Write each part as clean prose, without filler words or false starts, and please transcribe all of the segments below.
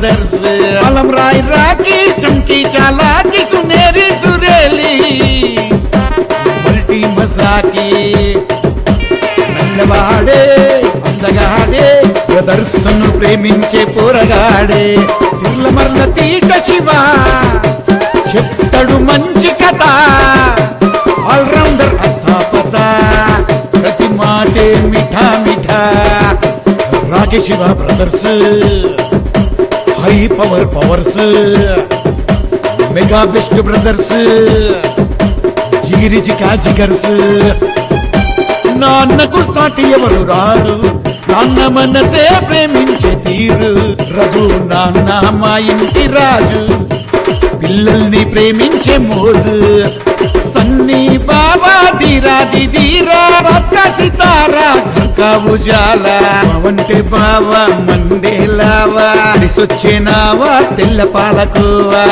brothers అలం రాయ్ రాకి chunky చాలాకి సునేరి సురేలి multi మసాకి నల్లవాడే అందగాడే brothers ను ప్రేమించే పోరగాడే తిర్లమర్ల theta Shiva చెప్తాడు మంచి కథ ఆల్రౌండర్ అత్తాపత ప్రతి మాటే మిఠా మిఠా Rakesh Shiva brothers high powers mega best brothers జిగిరి జికా జిగర్స్ నాన్నకు సాటి ఎవరు రారు నాన్న మనసే ప్రేమించే తీరు రఘు నాన్న మా ఇంటి రాజు పిల్లల్ని ప్రేమించే మోజు సన్నీ బాబా ధీరా ధీరా రాత్కా సితారా ఘర్కా ఉజాలా వంటే బావా మండేలావా అడిసొచ్చేనావా తెల్ల పాలకోవా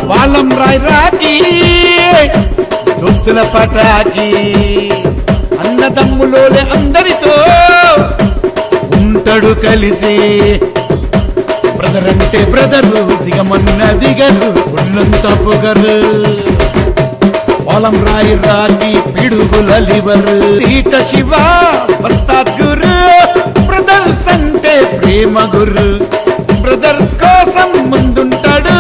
పాలం రాయ్ రాకి దోస్తుల పటాకి అన్నదమ్ములోనే అందరితో ఉంటాడు కలిసి బ్రదర్ అంటే బ్రదరు దిగమన్న దిగరు ఒళ్ళంత పొగరు పాలం రాయ్ రాకి పిడుగుల లివరు తీట శివ వస్తాద్ గురు బ్రదర్స్ అంటే ప్రేమ గురు బ్రదర్స్ కోసం ముందుంటాడు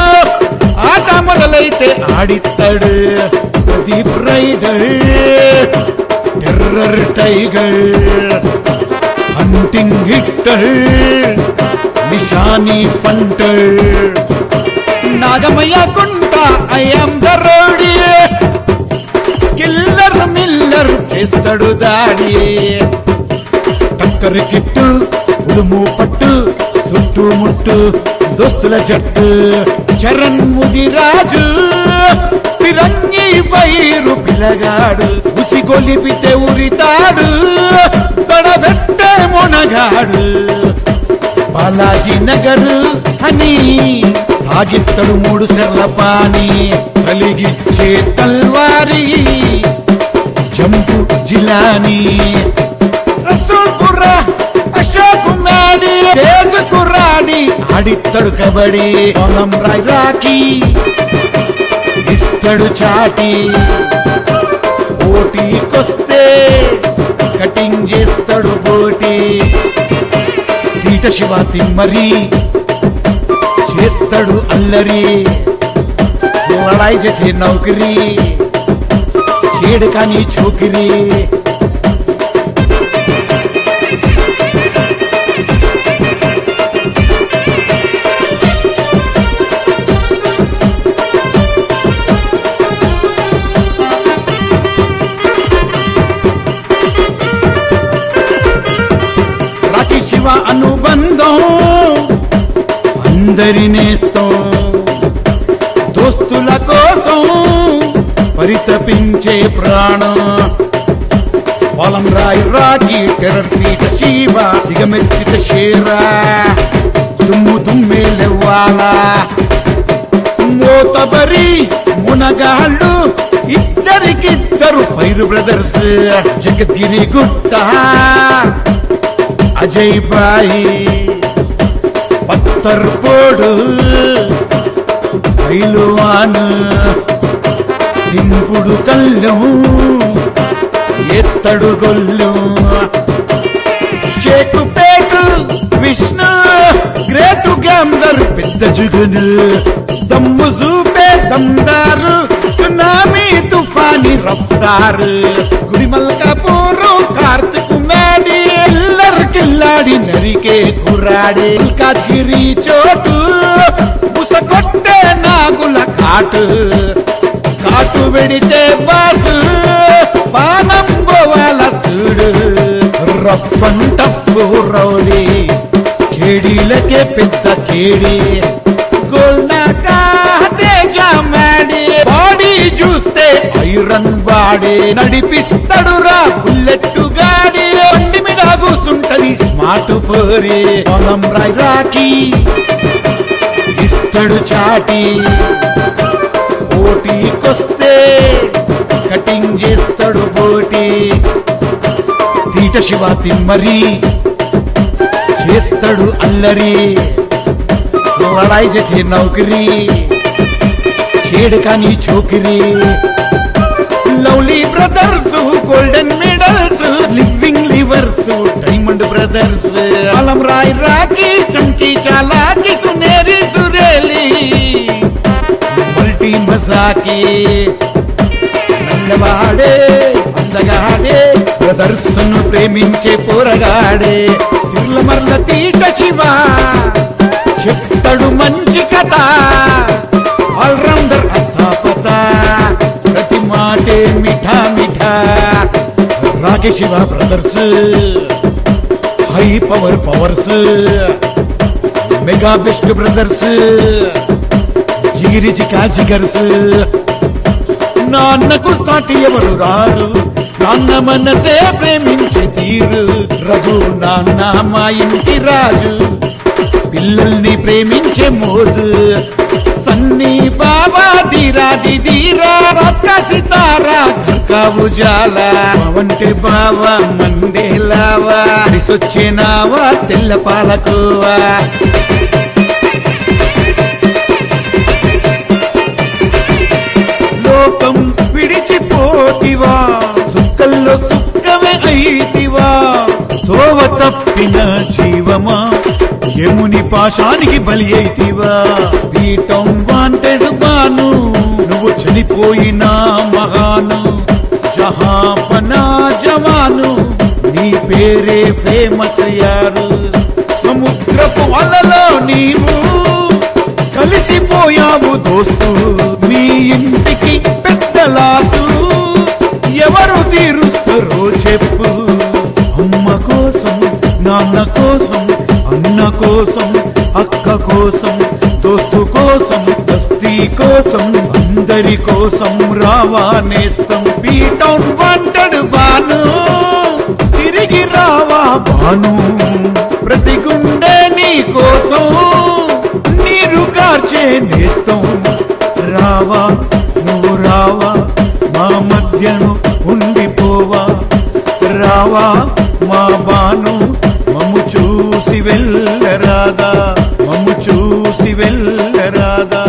ఆట మొదలైతే ఆడిస్తాడు Pradeep rider terror tiger hunting hitter నిషానీ ఫంటర్ నాగమయ్య కుంట I'm the rowdy killer miller చేస్తాడు దాడి టక్కర్ కిట్టు ఉడుము పట్టు చుట్టూ ముట్టు దోస్తుల జట్టు చరణ్ ముదిరాజు పిరంగి పైరు పిల్లగాడు ఉసిగొలిపితే ఉరితాడు తడబెట్టే మొనగాడు బాలాజీ నగర్ అని తాగిత్తడు 3 సెర్ల పాని కలిగిచ్చే తల్వారి జంపు జిలాని రసూల్పుర అశోక్ మేడి తేజ్ కుర్రాడి ఆడిత్తడు కబడ్డీ పాలం రాయ్ రాకి ఇస్తడు చాటి పోటీకొస్తే కటింగ్ చేస్తాడు పోటీ తీట శివ తిమ్మరి చేస్తాడు అల్లరి లడాయి చేసే నౌకరీ చేడు కానీ చోకిరి శివ అనుబంధం అందరినేస్తాం దోస్తుల కోసం పరితపించే ప్రాణం పాలం రాయ్ రాకి టెర్రర్ తీట శివ సిగమెత్తిత షేరా దుమ్ము దుమ్మేలెవ్వాలా మోతబరి మునగాళ్ళు ఇద్దరికిద్దరు ఫైర్ బ్రదర్స్ జగద్గిరి గుట్ట అజయ్ బాయి పత్తర్ పోడు పైలువాన్ దింపుడు కల్లం ఎత్తడు గొల్లం షేకుపేటు విష్ణు గ్రేటు గ్యాంబ్లర్ పెద్ద జుగును దమ్ము చూపే దమ్దారు సునామీ తుఫాని రఫ్తారు గుడిమల్కాపూరు కార్తిక్ మేడి కిల్లాడి నరికే కుర్రాడే కాద్గిరి చోటు బుసకొట్టే నాగుల కాటు కాటు వెడితే బాసు పానం పోవాల సూడు రఫ్ అండ్ టఫ్ రౌడీ కేడీలకే పెద్ద కేడి గోల్నాకా తేజ మేడి బాడీ చూస్తే ఐరన్ బాడీ నడిపిస్తాడు రా బుల్లెట్టు గాడి బండి మీద కూసుంటది మాటు పోరి పొలం రాకి ఇస్తడు చాటి పోటీకొస్తే కటింగ్ చేస్తాడు పోటీ తీట శివ తిమ్మరి చేస్తాడు అల్లరి లడాయి చేసే నౌకరీ చేడు కానీ చోకరీ lovely brothers golden medals living livers diamond brothers పొలం రాకి చంకీ చాలాకి సునేరి సురేలి మల్టీ మజాకి నల్లవాడే అందగాడే బ్రదర్స్ను ప్రేమించే పోరగాడే తిర్లమర్ల తీట శివ చెప్తాడు మంచి కథ ఆల్రౌండర్ అత్తాపత ప్రతి మాటే మిఠా మిఠా రాకే Shiva brothers high powers mega best brothers జిగిరి జికా జిగర్స్ నాన్నకు సాటి ఎవరు రారు నాన్న మనసే ప్రేమించే తీరు రఘు నాన్న మా ఇంటి రాజు పిల్లల్ని ప్రేమించే మోజు సన్నీ బాబా ధీరాది ధీరా రాత్కా సితారా ఘర్కా ఉజాలా వంటే బావా మండేలావా సొచ్చేనావా తెల్ల పాలకోవా లోకం విడిచిపోతివా సుక్కల్లో సుక్కమే అయితివా తోవ తప్పిన జీవమా యముని పాశానికి బలి అయితివా బీటం వాంటెడు బాను నువ్వు చనిపోయినా మహాను జహాపనా జవాను నీ పేరే ఫేమస్ అయ్యారు సముద్రపు అలలో నీవు కలిసిపోయావు దోస్తు మీ ఇంటికి పెద్దలాసు ఎవరు తీరుస్తారో చెప్పు అమ్మ కోసం నాన్న కోసం అన్న కోసం అక్క కోసం దోస్తు కోసం దస్తీ కోసం అందరి కోసం రావా నేస్తం బీటౌన్ వాంటెడు బాను తిరిగి రావా బాను ప్రతి గుండె నీ కోసం నీరు కార్చే నేస్తం రావా నువ్వు రావా మా మధ్యను ఉండిపోవా రావా మా బాను మమ్ము చూసి వెళ్ళరాదా మమ్ము చూసి వెళ్ళరాదా